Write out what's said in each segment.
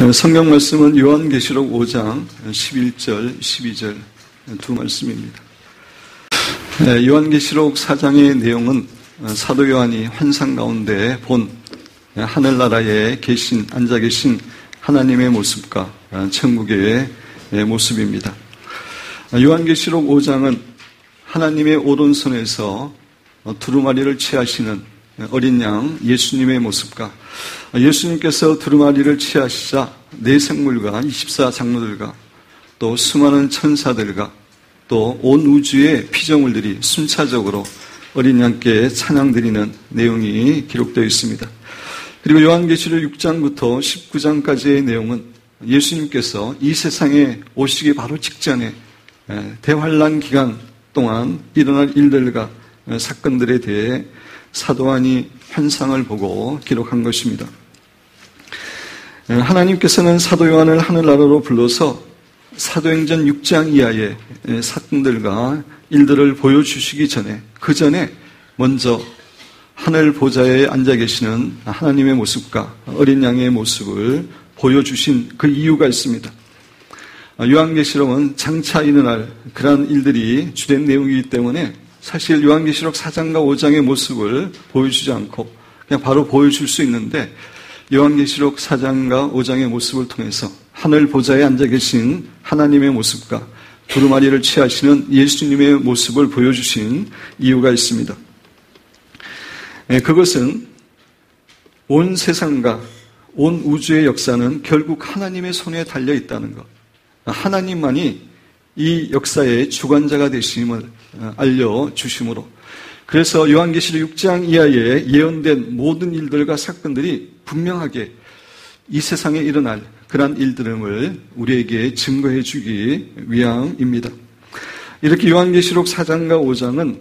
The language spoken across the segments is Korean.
성경 말씀은 요한계시록 5장 11절, 12절 두 말씀입니다. 요한계시록 4장의 내용은 사도 요한이 환상 가운데 본 하늘나라에 앉아 계신 하나님의 모습과 천국의 모습입니다. 요한계시록 5장은 하나님의 오른손에서 두루마리를 취하시는 어린 양 예수님의 모습과 예수님께서 두루마리를 취하시자 네 생물과 24장로들과 또 수많은 천사들과 또 온 우주의 피조물들이 순차적으로 어린 양께 찬양드리는 내용이 기록되어 있습니다. 그리고 요한계시록 6장부터 19장까지의 내용은 예수님께서 이 세상에 오시기 바로 직전에 대환란 기간 동안 일어날 일들과 사건들에 대해 사도 요한이 환상을 보고 기록한 것입니다. 하나님께서는 사도 요한을 하늘나라로 불러서 사도행전 6장 이하의 사건들과 일들을 보여주시기 전에 그 전에 먼저 하늘 보좌에 앉아 계시는 하나님의 모습과 어린 양의 모습을 보여주신 그 이유가 있습니다. 요한계시록은 장차 일어날 그러한 일들이 주된 내용이기 때문에 사실 요한계시록 4장과 5장의 모습을 보여주지 않고 그냥 바로 보여줄 수 있는데 요한계시록 4장과 5장의 모습을 통해서 하늘 보좌에 앉아 계신 하나님의 모습과 두루마리를 취하시는 예수님의 모습을 보여주신 이유가 있습니다. 그것은 온 세상과 온 우주의 역사는 결국 하나님의 손에 달려 있다는 것. 하나님만이 이 역사의 주관자가 되심을 알려주심으로 그래서 요한계시록 6장 이하에 예언된 모든 일들과 사건들이 분명하게 이 세상에 일어날 그러한 일들을 우리에게 증거해 주기 위함입니다. 이렇게 요한계시록 4장과 5장은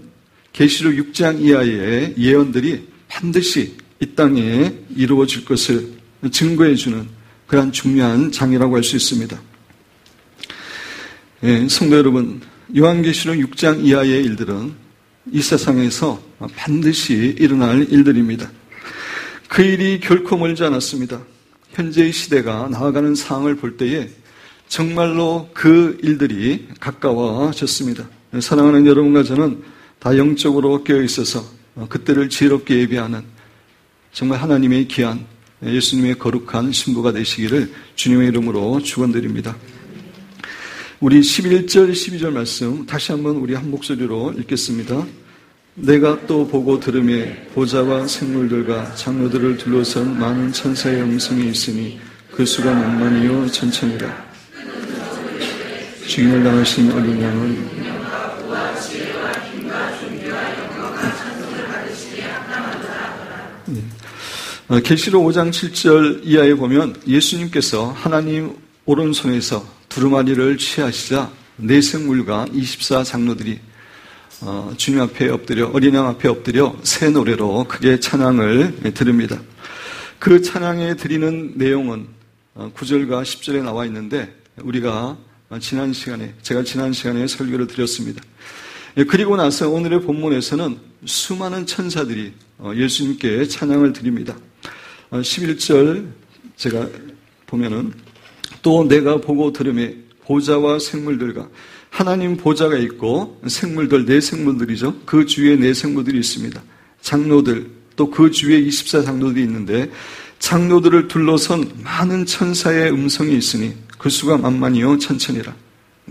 계시록 6장 이하의 예언들이 반드시 이 땅에 이루어질 것을 증거해 주는 그러한 중요한 장이라고 할 수 있습니다. 성도 여러분, 요한계시록 6장 이하의 일들은 이 세상에서 반드시 일어날 일들입니다. 그 일이 결코 멀지 않았습니다. 현재의 시대가 나아가는 상황을 볼 때에 정말로 그 일들이 가까워졌습니다. 사랑하는 여러분과 저는 다 영적으로 깨어 있어서 그때를 지혜롭게 예비하는 정말 하나님의 귀한 예수님의 거룩한 신부가 되시기를 주님의 이름으로 축원드립니다. 우리 11절, 12절 말씀 다시 한번 우리 한 목소리로 읽겠습니다. 내가 또 보고 들음에 보좌와 생물들과 장로들을 둘러선 많은 천사의 음성이 있으니 그 수가 만만이요 천천이라. 죽임을 당하신 어린 양은 계시록 5장 7절 이하에 보면 예수님께서 하나님 오른손에서 두루마리를 취하시자 네 생물과 24장로들이 주님 앞에 엎드려 어린 양 앞에 엎드려 새 노래로 크게 찬양을 드립니다. 그 찬양에 드리는 내용은 9절과 10절에 나와 있는데 우리가 제가 지난 시간에 설교를 드렸습니다. 그리고 나서 오늘의 본문에서는 수많은 천사들이 예수님께 찬양을 드립니다. 11절 제가 보면은 또 내가 보고 들음에 보좌와 생물들과 하나님 보좌가 있고 생물들 네 생물들이죠. 그 주위에 네 생물들이 있습니다. 장로들 또 그 주위에 24장로들이 있는데 장로들을 둘러선 많은 천사의 음성이 있으니 그 수가 만만이요 천천이라.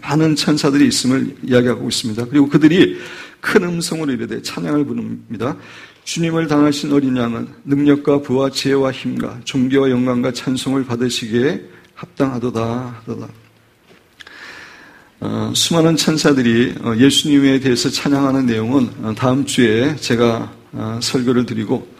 많은 천사들이 있음을 이야기하고 있습니다. 그리고 그들이 큰 음성으로 이르되 찬양을 부릅니다. 주님을 당하신 어린 양은 능력과 부와 지혜와 힘과 존귀와 영광과 찬송을 받으시기에 합당하도다 하도다. 수많은 천사들이 예수님에 대해서 찬양하는 내용은 다음 주에 제가 설교를 드리고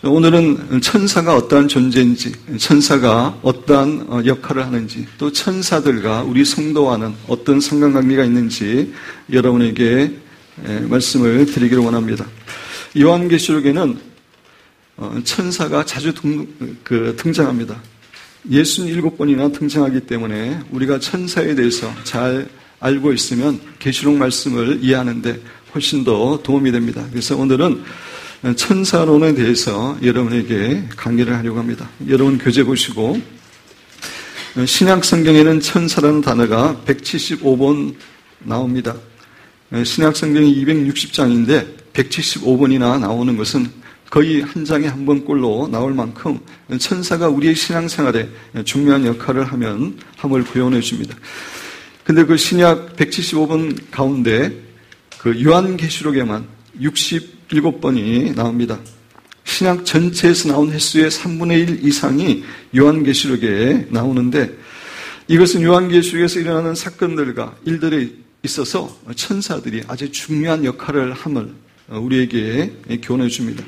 오늘은 천사가 어떠한 존재인지 천사가 어떠한 역할을 하는지 또 천사들과 우리 성도와는 어떤 상관관계가 있는지 여러분에게 말씀을 드리기를 원합니다. 요한계시록에는 천사가 자주 등장합니다. 67번이나 등장하기 때문에 우리가 천사에 대해서 잘 알고 있으면 계시록 말씀을 이해하는데 훨씬 더 도움이 됩니다. 그래서 오늘은 천사론에 대해서 여러분에게 강의를 하려고 합니다. 여러분 교재 보시고 신약 성경에는 천사라는 단어가 175번 나옵니다. 신약 성경이 260장인데 175번이나 나오는 것은 거의 한 장에 한 번꼴로 나올 만큼 천사가 우리의 신앙생활에 중요한 역할을 함을 구현해 줍니다. 근데 그 신약 175번 가운데 그 요한계시록에만 67번이 나옵니다. 신약 전체에서 나온 횟수의 3분의 1 이상이 요한계시록에 나오는데 이것은 요한계시록에서 일어나는 사건들과 일들에 있어서 천사들이 아주 중요한 역할을 함을 우리에게 교훈해 줍니다.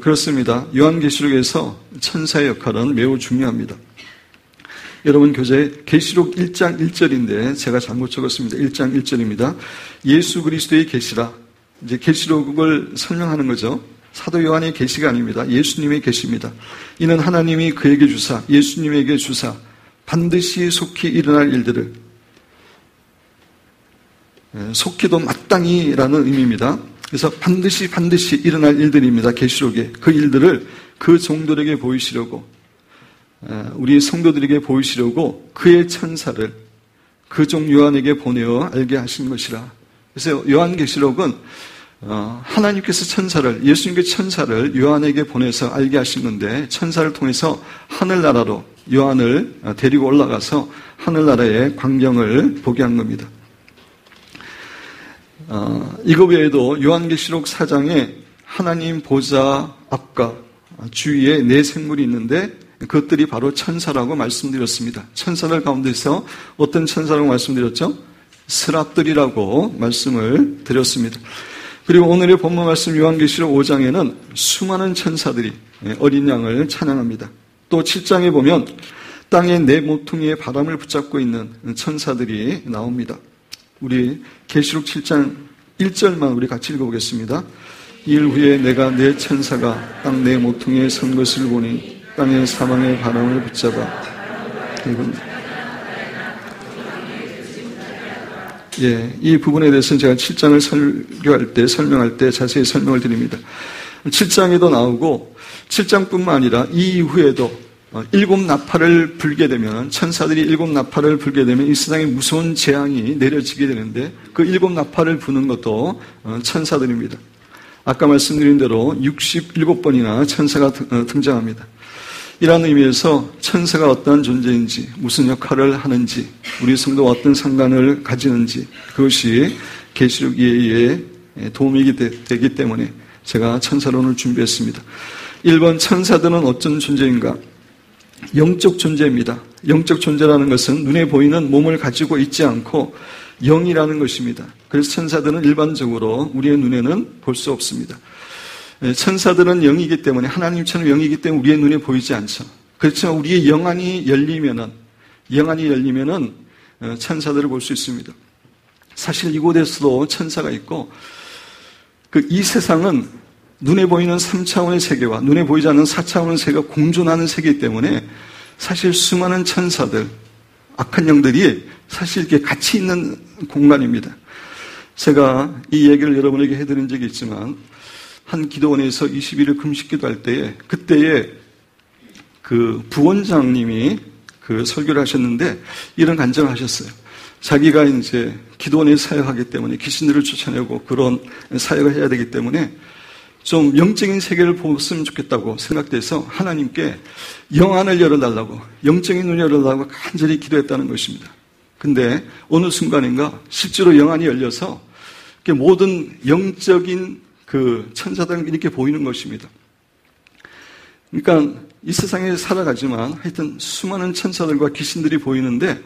그렇습니다. 요한계시록에서 천사의 역할은 매우 중요합니다. 여러분 교재 계시록 1장 1절인데 제가 잘못 적었습니다. 1장 1절입니다. 예수 그리스도의 계시라. 이제 계시록을 설명하는 거죠. 사도 요한의 계시가 아닙니다. 예수님의 계시입니다. 이는 하나님이 그에게 주사 예수님에게 주사 반드시 속히 일어날 일들을 속히도 마땅히라는 의미입니다. 그래서 반드시 일어날 일들입니다. 계시록에 그 일들을 그 종들에게 보이시려고 우리 성도들에게 보이시려고 그의 천사를 그 종 요한에게 보내어 알게 하신 것이라. 그래서 요한계시록은 하나님께서 천사를 예수님께 천사를 요한에게 보내서 알게 하신 건데 천사를 통해서 하늘나라로 요한을 데리고 올라가서 하늘나라의 광경을 보게 한 겁니다. 이거 외에도 요한계시록 4장에 하나님 보좌 앞과 주위에 네 생물이 있는데 그것들이 바로 천사라고 말씀드렸습니다. 천사들 가운데서 어떤 천사라고 말씀드렸죠? 스랍들이라고 말씀을 드렸습니다. 그리고 오늘의 본문 말씀 요한계시록 5장에는 수많은 천사들이 어린 양을 찬양합니다. 또 7장에 보면 땅의 네 모퉁이의 바람을 붙잡고 있는 천사들이 나옵니다. 우리 계시록 7장 1절만 우리 같이 읽어보겠습니다. 이일 후에 내가 내 천사가 땅 네 모퉁이에 선 것을 보니 땅의 사방의 바람을 붙잡아 이 부분에 대해서는 제가 7장을 설명할 때 자세히 설명을 드립니다. 7장에도 나오고 7장뿐만 아니라 이 이후에도 일곱 나팔을 불게 되면 천사들이 일곱 나팔을 불게 되면 이 세상에 무서운 재앙이 내려지게 되는데 그 일곱 나팔을 부는 것도 천사들입니다. 아까 말씀드린 대로 67번이나 천사가 등장합니다. 이런 의미에서 천사가 어떠한 존재인지 무슨 역할을 하는지 우리 성도와 어떤 상관을 가지는지 그것이 계시록 이해에 도움이 되기 때문에 제가 천사론을 준비했습니다. 1번 천사들은 어떤 존재인가? 영적 존재입니다. 영적 존재라는 것은 눈에 보이는 몸을 가지고 있지 않고 영이라는 것입니다. 그래서 천사들은 일반적으로 우리의 눈에는 볼 수 없습니다. 천사들은 영이기 때문에 하나님처럼 영이기 때문에 우리의 눈에 보이지 않죠. 그렇지만 우리의 영안이 열리면은 천사들을 볼 수 있습니다. 사실 이곳에서도 천사가 있고 이 세상은 눈에 보이는 3차원의 세계와 눈에 보이지 않는 4차원의 세계가 공존하는 세계이기 때문에 사실 수많은 천사들, 악한 영들이 사실 이렇게 같이 있는 공간입니다. 제가 이 얘기를 여러분에게 해드린 적이 있지만 한 기도원에서 20일을 금식 기도할 때에 그때에 그 부원장님이 그 설교를 하셨는데 이런 간증을 하셨어요. 자기가 이제 기도원에 사역하기 때문에 귀신들을 쫓아내고 그런 사역을 해야 되기 때문에 좀 영적인 세계를 보았으면 좋겠다고 생각돼서 하나님께 영안을 열어달라고 영적인 눈을 열어달라고 간절히 기도했다는 것입니다. 근데 어느 순간인가 실제로 영안이 열려서 모든 영적인 그 천사들은 이렇게 보이는 것입니다. 그러니까 이 세상에 살아가지만 하여튼 수많은 천사들과 귀신들이 보이는데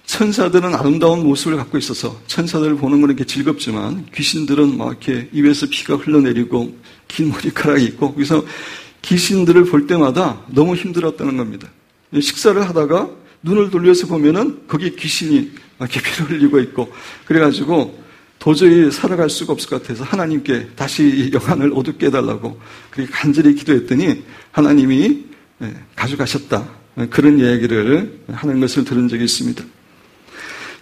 천사들은 아름다운 모습을 갖고 있어서 천사들을 보는 건 이렇게 즐겁지만 귀신들은 막 이렇게 입에서 피가 흘러내리고 긴 머리카락이 있고 그래서 귀신들을 볼 때마다 너무 힘들었다는 겁니다. 식사를 하다가 눈을 돌려서 보면은 거기 귀신이 이렇게 피를 흘리고 있고 그래가지고 도저히 살아갈 수가 없을 것 같아서 하나님께 다시 영안을 어둡게 해달라고 그렇게 간절히 기도했더니 하나님이 가져가셨다. 그런 이야기를 하는 것을 들은 적이 있습니다.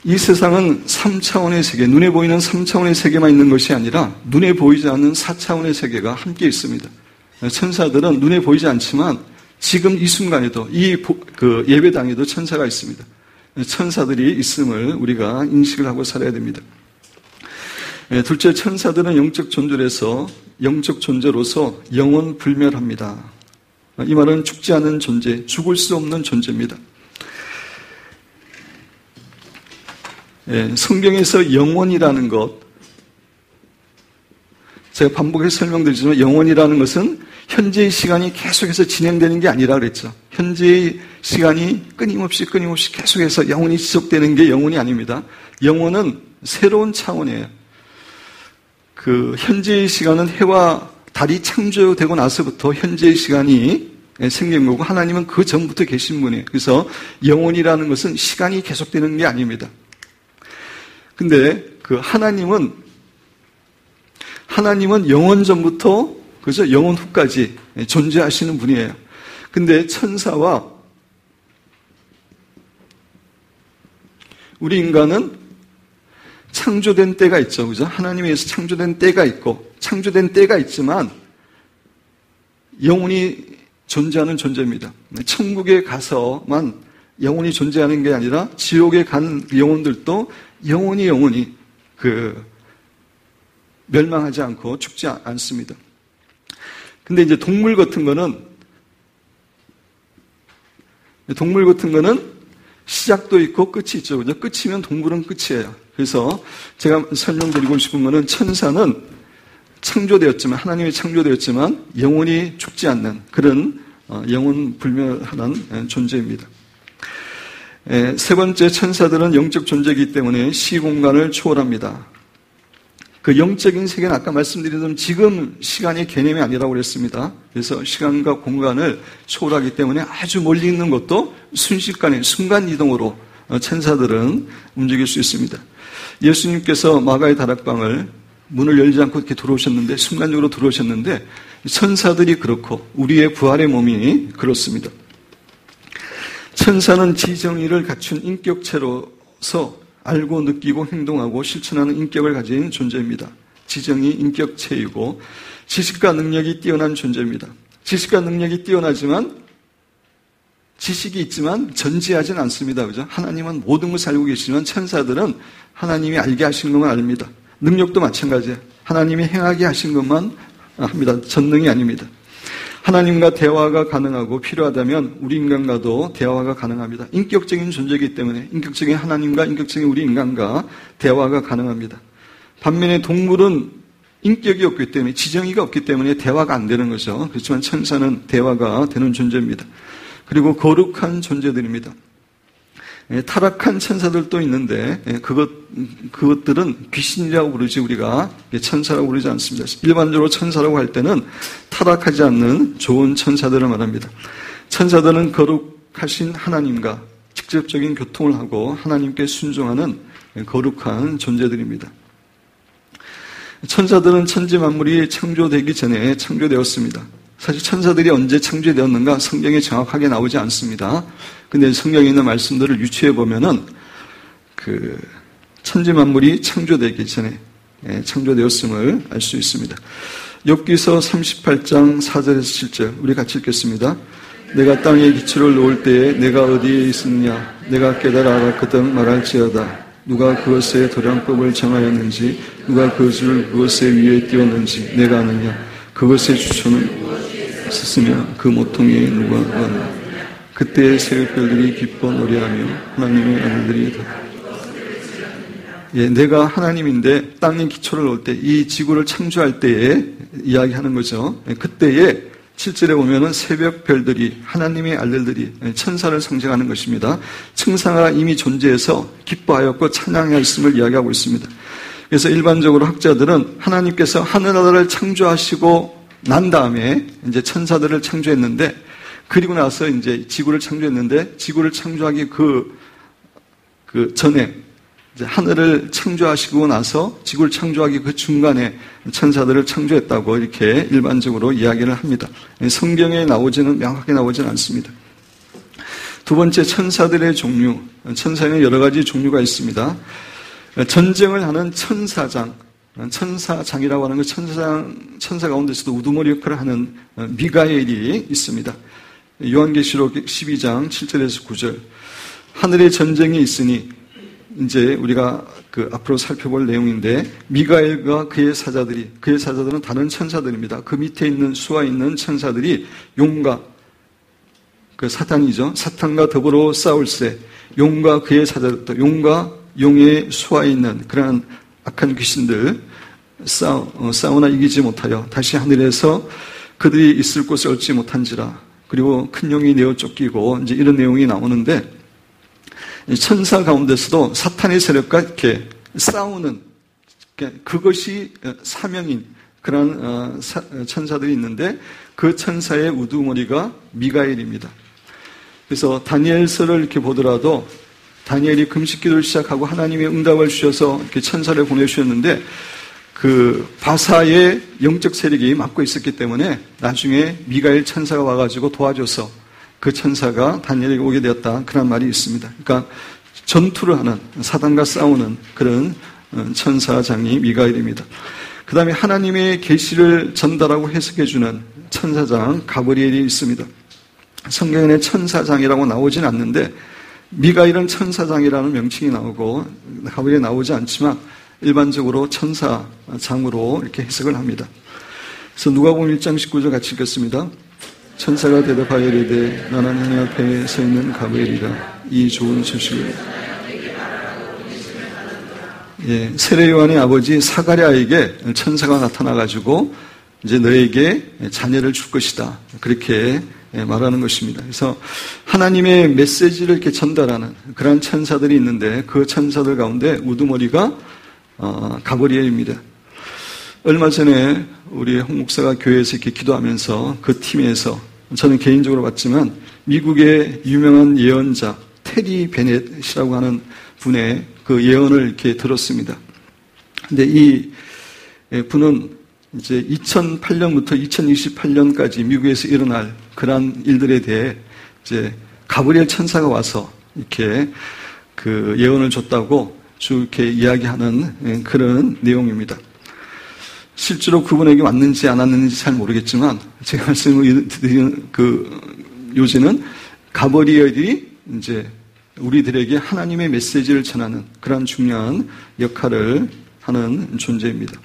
이 세상은 3차원의 세계, 눈에 보이는 3차원의 세계만 있는 것이 아니라 눈에 보이지 않는 4차원의 세계가 함께 있습니다. 천사들은 눈에 보이지 않지만 지금 이 순간에도 그 예배당에도 천사가 있습니다. 천사들이 있음을 우리가 인식을 하고 살아야 됩니다. 둘째, 천사들은 영적 존재로서 영원 불멸합니다. 이 말은 죽지 않은 존재, 죽을 수 없는 존재입니다. 성경에서 영원이라는 것, 제가 반복해서 설명드리지만 영원이라는 것은 현재의 시간이 계속해서 진행되는 게 아니라 그랬죠. 현재의 시간이 끊임없이 계속해서 영원히 지속되는 게 영원이 아닙니다. 영원은 새로운 차원이에요. 그 현재의 시간은 해와 달이 창조되고 나서부터 현재의 시간이 생긴 거고 하나님은 그 전부터 계신 분이에요. 그래서 영원이라는 것은 시간이 계속되는 게 아닙니다. 근데 그 하나님은 영원 전부터 그래서 영원 후까지 존재하시는 분이에요. 근데 천사와 우리 인간은 창조된 때가 있죠. 그죠? 하나님에 의해서 창조된 때가 있고, 창조된 때가 있지만, 영원히 존재하는 존재입니다. 천국에 가서만 영원히 존재하는 게 아니라, 지옥에 간 영혼들도 영원히 멸망하지 않고 죽지 않습니다. 근데 이제 동물 같은 거는 시작도 있고 끝이 있죠. 그죠? 끝이면 동물은 끝이에요. 그래서 제가 설명드리고 싶은 거는 천사는 하나님이 창조되었지만 영원히 죽지 않는 그런 영원 불멸하는 존재입니다. 세 번째, 천사들은 영적 존재이기 때문에 시공간을 초월합니다. 그 영적인 세계는 아까 말씀드린 대로 지금 시간의 개념이 아니라고 그랬습니다. 그래서 시간과 공간을 초월하기 때문에 아주 멀리 있는 것도 순식간에 순간이동으로 천사들은 움직일 수 있습니다. 예수님께서 마가의 다락방을 문을 열지 않고 이렇게 들어오셨는데, 순간적으로 들어오셨는데, 천사들이 그렇고 우리의 부활의 몸이 그렇습니다. 천사는 지정의를 갖춘 인격체로서 알고 느끼고 행동하고 실천하는 인격을 가진 존재입니다. 지정이 인격체이고 지식과 능력이 뛰어난 존재입니다. 지식과 능력이 뛰어나지만 지식이 있지만 전지하진 않습니다. 그죠? 하나님은 모든 것을 알고 계시지만 천사들은 하나님이 알게 하신 것만 압니다. 능력도 마찬가지예요. 하나님이 행하게 하신 것만 합니다. 전능이 아닙니다. 하나님과 대화가 가능하고 필요하다면 우리 인간과도 대화가 가능합니다. 인격적인 존재이기 때문에 인격적인 하나님과 인격적인 우리 인간과 대화가 가능합니다. 반면에 동물은 인격이 없기 때문에 지정의가 없기 때문에 대화가 안 되는 거죠. 그렇지만 천사는 대화가 되는 존재입니다. 그리고 거룩한 존재들입니다. 타락한 천사들도 있는데 그것들은 귀신이라고 부르지 우리가 천사라고 부르지 않습니다. 일반적으로 천사라고 할 때는 타락하지 않는 좋은 천사들을 말합니다. 천사들은 거룩하신 하나님과 직접적인 교통을 하고 하나님께 순종하는 거룩한 존재들입니다. 천사들은 천지 만물이 창조되기 전에 창조되었습니다. 사실 천사들이 언제 창조되었는가 성경에 정확하게 나오지 않습니다. 근데 성경에 있는 말씀들을 유추해 보면은 천지 만물이 창조되기 전에 창조되었음을 알 수 있습니다. 욥기서 38장 4절에서 7절 우리 같이 읽겠습니다. 내가 땅에 기초를 놓을 때에 내가 어디에 있느냐 내가 깨달아 알았거든 말할지어다. 누가 그것의 도량법을 정하였는지 누가 그 줄을 그것의 위에 띄웠는지 내가 아느냐. 그것의 주소는 있었으며 그 모퉁이에 누가 왔나. 그때 새벽별들이 기뻐 노래하며 하나님의 아들들이 내가 하나님인데 땅의 기초를 놓을 때 이 지구를 창조할 때에 이야기하는 거죠. 그때에 7절에 보면은 새벽별들이 하나님의 아들들이 천사를 상징하는 것입니다. 천사가 이미 존재해서 기뻐하였고 찬양하였음을 이야기하고 있습니다. 그래서 일반적으로 학자들은 하나님께서 하늘나라를 창조하시고 난 다음에 이제 천사들을 창조했는데, 그리고 나서 이제 지구를 창조했는데, 지구를 창조하기 그 전에 이제 하늘을 창조하시고 나서 지구를 창조하기 그 중간에 천사들을 창조했다고 이렇게 일반적으로 이야기를 합니다. 성경에 명확하게 나오지는 않습니다. 두 번째, 천사들의 종류. 천사에는 여러 가지 종류가 있습니다. 전쟁을 하는 천사장이라고 하는 그 천사 가운데서도 우두머리 역할을 하는 미가엘이 있습니다. 요한계시록 12장 7절에서 9절. 하늘에 전쟁이 있으니, 이제 우리가 앞으로 살펴볼 내용인데, 미가엘과 그의 사자들은 다른 천사들입니다. 그 밑에 있는 수와 있는 천사들이 용과, 사탄이죠. 사탄과 더불어 싸울세. 용과 그의 사자들, 용과 용의 수와 있는 그러한 악한 귀신들 싸우나 이기지 못하여 다시 하늘에서 그들이 있을 곳을 얻지 못한지라. 그리고 큰 용이 내어 쫓기고, 이제 이런 내용이 나오는데, 천사 가운데서도 사탄의 세력과 이렇게 싸우는, 그것이 사명인 그런 천사들이 있는데, 그 천사의 우두머리가 미가엘입니다. 그래서 다니엘서를 이렇게 보더라도, 다니엘이 금식 기도를 시작하고 하나님의 응답을 주셔서 이렇게 천사를 보내주셨는데, 그 바사의 영적 세력이 막고 있었기 때문에 나중에 미가엘 천사가 와가지고 도와줘서 그 천사가 다니엘에게 오게 되었다. 그런 말이 있습니다. 그러니까 전투를 하는, 사단과 싸우는 그런 천사장이 미가엘입니다. 그 다음에 하나님의 계시를 전달하고 해석해주는 천사장 가브리엘이 있습니다. 성경에는 천사장이라고 나오진 않는데, 미가엘은 천사장이라는 명칭이 나오고 가브리엘이 나오지 않지만 일반적으로 천사장으로 이렇게 해석을 합니다. 그래서 누가복음 1장 19절 같이 읽겠습니다. 천사가 대답하여 이르되 나는 하나님 앞에 서 있는 가브리엘이라. 이 좋은 소식을 세례 요한의 아버지 사가랴에게 천사가 나타나가지고 이제 너에게 자녀를 줄 것이다. 그렇게 말하는 것입니다. 그래서 하나님의 메시지를 이렇게 전달하는 그런 천사들이 있는데, 그 천사들 가운데 우두머리가 가브리엘입니다. 얼마 전에 우리 홍 목사가 교회에서 이렇게 기도하면서 그 팀에서 저는 개인적으로 봤지만 미국의 유명한 예언자 테리 베넷이라고 하는 분의 그 예언을 이렇게 들었습니다. 근데 이 분은 이제 2008년부터 2028년까지 미국에서 일어날 그러한 일들에 대해 이제 가브리엘 천사가 와서 이렇게 그 예언을 줬다고 쭉 이렇게 이야기하는 그런 내용입니다. 실제로 그분에게 왔는지 안 왔는지 잘 모르겠지만, 제가 말씀을 드리는 요지는 가브리엘이 이제 우리들에게 하나님의 메시지를 전하는 그런 중요한 역할을 하는 존재입니다.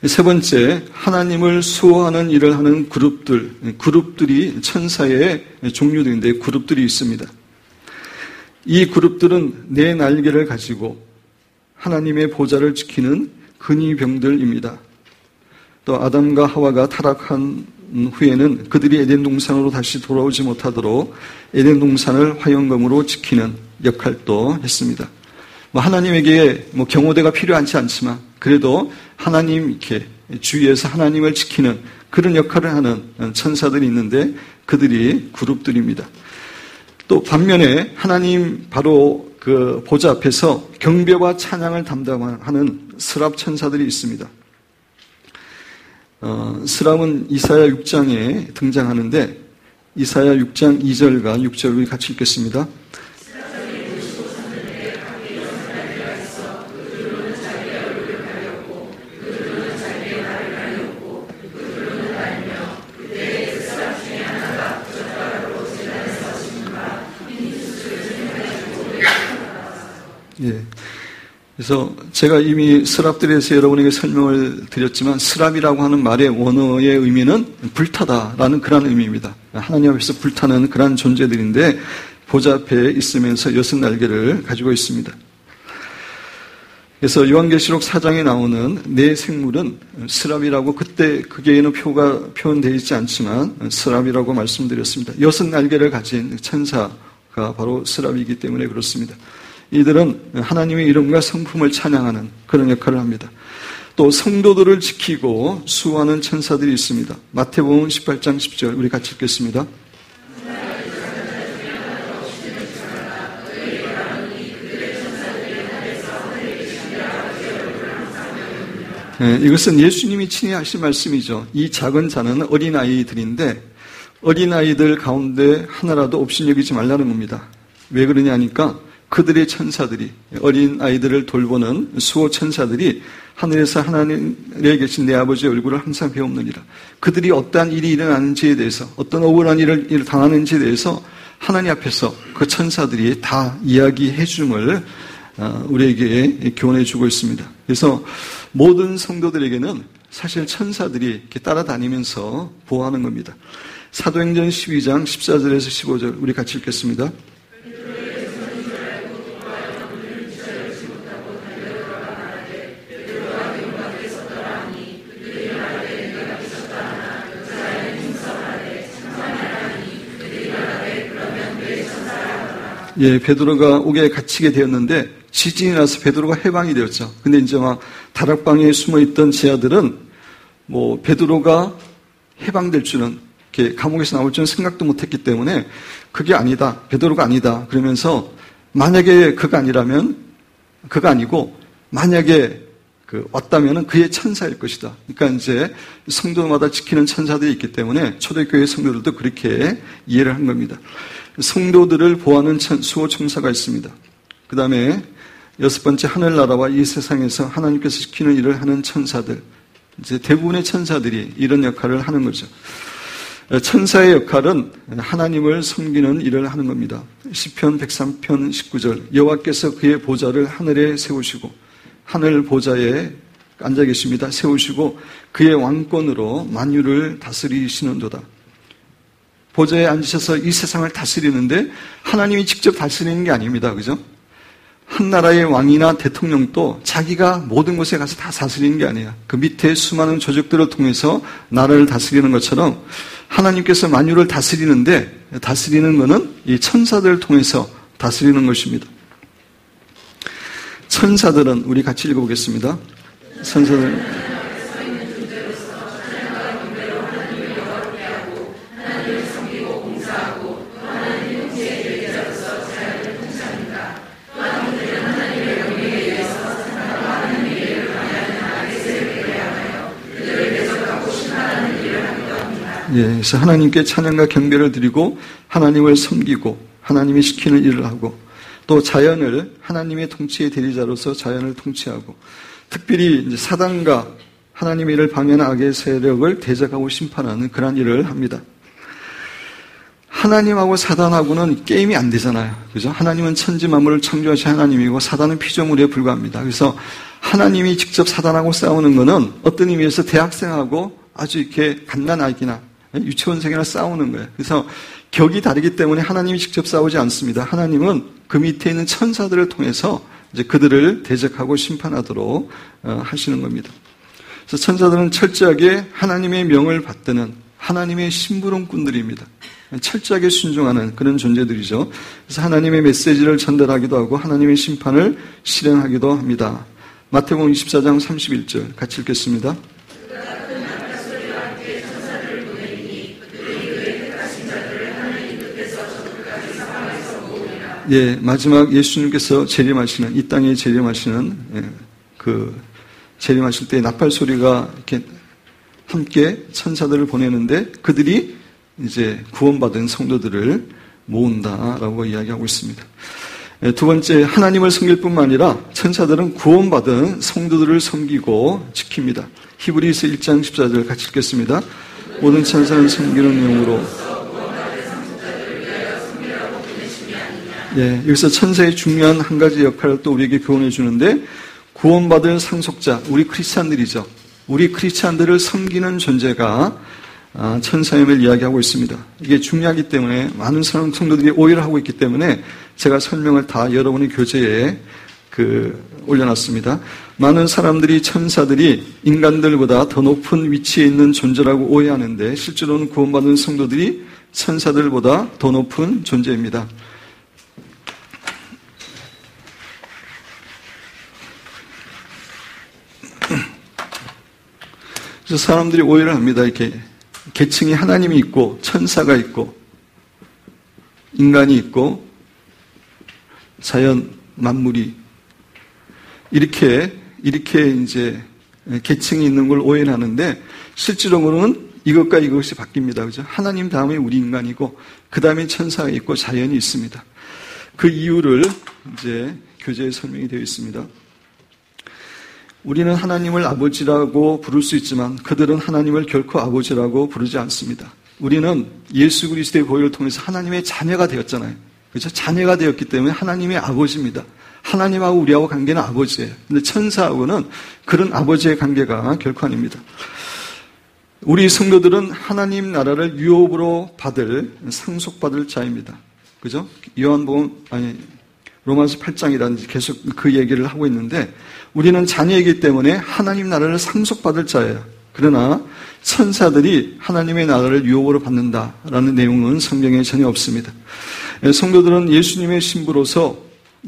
세 번째, 하나님을 수호하는 일을 하는 그룹들이 천사의 종류들인데 그룹들이 있습니다. 이 그룹들은 네 날개를 가지고 하나님의 보좌를 지키는 근위병들입니다. 또 아담과 하와가 타락한 후에는 그들이 에덴 동산으로 다시 돌아오지 못하도록 에덴 동산을 화영검으로 지키는 역할도 했습니다. 하나님에게 경호대가 필요하지 않지만 그래도 하나님 이렇게 주위에서 하나님을 지키는 그런 역할을 하는 천사들이 있는데, 그들이 그룹들입니다. 또 반면에 하나님 바로 그 보좌 앞에서 경배와 찬양을 담당하는 스랍 천사들이 있습니다. 스랍은 이사야 6장에 등장하는데, 이사야 6장 2절과 6절을 같이 읽겠습니다. 예. 그래서 제가 이미 스랍들에 대해서 여러분에게 설명을 드렸지만, 스랍이라고 하는 말의 원어의 의미는 불타다라는 그런 의미입니다. 하나님 앞에서 불타는 그런 존재들인데, 보좌 앞에 있으면서 6날개를 가지고 있습니다. 그래서 요한계시록 4장에 나오는 네 생물은 스랍이라고, 그때 그게에는 표현되어 있지 않지만 스랍이라고 말씀드렸습니다. 6날개를 가진 천사가 바로 스랍이기 때문에 그렇습니다. 이들은 하나님의 이름과 성품을 찬양하는 그런 역할을 합니다. 또 성도들을 지키고 수호하는 천사들이 있습니다. 마태복음 18장 10절 우리 같이 읽겠습니다. 이것은 예수님이 친히 하신 말씀이죠. 이 작은 자는 어린아이들인데, 어린아이들 가운데 하나라도 업신여기지 말라는 겁니다. 왜 그러냐니까 그들의 천사들이, 어린 아이들을 돌보는 수호 천사들이 하늘에서 하나님에 계신 내 아버지의 얼굴을 항상 배웁느니라. 그들이 어떠한 일이 일어나는지에 대해서, 어떤 억울한 일을 당하는지에 대해서 하나님 앞에서 그 천사들이 다 이야기해 줌을 우리에게 교훈해 주고 있습니다. 그래서 모든 성도들에게는 사실 천사들이 이렇게 따라다니면서 보호하는 겁니다. 사도행전 12장 14절에서 15절 우리 같이 읽겠습니다. 예, 베드로가 옥에 갇히게 되었는데 지진이 나서 베드로가 해방이 되었죠. 근데 이제 막 다락방에 숨어있던 제자들은 뭐 베드로가 해방될 줄은, 이렇게 감옥에서 나올 줄은 생각도 못했기 때문에 그게 아니다, 베드로가 아니다 그러면서, 만약에 그가 아니라면, 그가 아니고 만약에 왔다면은 그의 천사일 것이다. 그러니까 이제 성도마다 지키는 천사들이 있기 때문에 초대교회 성도들도 그렇게 이해를 한 겁니다. 성도들을 보호하는 수호 천사가 있습니다. 그 다음에 6번째, 하늘나라와 이 세상에서 하나님께서 지키는 일을 하는 천사들. 이제 대부분의 천사들이 이런 역할을 하는 거죠. 천사의 역할은 하나님을 섬기는 일을 하는 겁니다. 시편 103편 19절, 여호와께서 그의 보좌를 하늘에 세우시고, 하늘 보좌에 앉아 계십니다. 세우시고 그의 왕권으로 만유를 다스리시는도다. 보좌에 앉으셔서 이 세상을 다스리는데 하나님이 직접 다스리는 게 아닙니다. 그죠? 한 나라의 왕이나 대통령도 자기가 모든 곳에 가서 다 다스리는 게 아니에요. 그 밑에 수많은 조직들을 통해서 나라를 다스리는 것처럼 하나님께서 만유를 다스리는데, 다스리는 것은 이 천사들을 통해서 다스리는 것입니다. 천사들은, 우리 같이 읽어보겠습니다. 천사들은 예, 그래서 하나님께 찬양과 경배를 드리고 하나님을 섬기고 하나님이 시키는 일을 하고, 또 자연을 하나님의 통치의 대리자로서 자연을 통치하고, 특별히 이제 사단과 하나님의 일을 방해하는 악의 세력을 대적하고 심판하는 그런 일을 합니다. 하나님하고 사단하고는 게임이 안 되잖아요. 그죠? 하나님은 천지 만물을 창조하신 하나님이고 사단은 피조물에 불과합니다. 그래서 하나님이 직접 사단하고 싸우는 것은 어떤 의미에서 대학생하고 아주 이렇게 갓난아기나 유치원생이나 싸우는 거예요. 그래서 격이 다르기 때문에 하나님이 직접 싸우지 않습니다. 하나님은 그 밑에 있는 천사들을 통해서 이제 그들을 대적하고 심판하도록 하시는 겁니다. 그래서 천사들은 철저하게 하나님의 명을 받드는 하나님의 심부름꾼들입니다. 철저하게 순종하는 그런 존재들이죠. 그래서 하나님의 메시지를 전달하기도 하고 하나님의 심판을 실행하기도 합니다. 마태복음 24장 31절 같이 읽겠습니다. 예, 마지막 예수님께서 재림하시는, 이 땅에 재림하시는, 재림하실 때 나팔 소리가 이렇게 함께 천사들을 보내는데 그들이 이제 구원받은 성도들을 모은다라고 이야기하고 있습니다. 예, 두 번째, 하나님을 섬길 뿐만 아니라 천사들은 구원받은 성도들을 섬기고 지킵니다. 히브리서 1장 14절 같이 읽겠습니다. 모든 천사는 섬기는 영으로. 예, 여기서 천사의 중요한 한 가지 역할을 또 우리에게 교훈해 주는데, 구원받은 상속자, 우리 크리스찬들이죠. 우리 크리스찬들을 섬기는 존재가 천사임을 이야기하고 있습니다. 이게 중요하기 때문에 많은 성도들이 오해를 하고 있기 때문에 제가 설명을 다 여러분의 교재에 올려놨습니다. 많은 사람들이 천사들이 인간들보다 더 높은 위치에 있는 존재라고 오해하는데 실제로는 구원받은 성도들이 천사들보다 더 높은 존재입니다. 그래서 사람들이 오해를 합니다. 이렇게 계층이 하나님이 있고 천사가 있고 인간이 있고 자연 만물이 이렇게 이제 계층이 있는 걸 오해를 하는데 실질적으로는 이것과 이것이 바뀝니다. 그죠? 하나님 다음에 우리 인간이고 그 다음에 천사가 있고 자연이 있습니다. 그 이유를 이제 교재에 설명이 되어 있습니다. 우리는 하나님을 아버지라고 부를 수 있지만 그들은 하나님을 결코 아버지라고 부르지 않습니다. 우리는 예수 그리스도의 보혈을 통해서 하나님의 자녀가 되었잖아요. 그렇죠? 자녀가 되었기 때문에 하나님의 아버지입니다. 하나님하고 우리하고 관계는 아버지예요. 근데 천사하고는 그런 아버지의 관계가 결코 아닙니다. 우리 성도들은 하나님 나라를 유업으로 받을, 상속받을 자입니다. 그죠? 로마서 8장이라든지 계속 그 얘기를 하고 있는데 우리는 자녀이기 때문에 하나님 나라를 상속받을 자예요. 그러나 천사들이 하나님의 나라를 유업으로 받는다라는 내용은 성경에 전혀 없습니다. 성도들은 예수님의 신부로서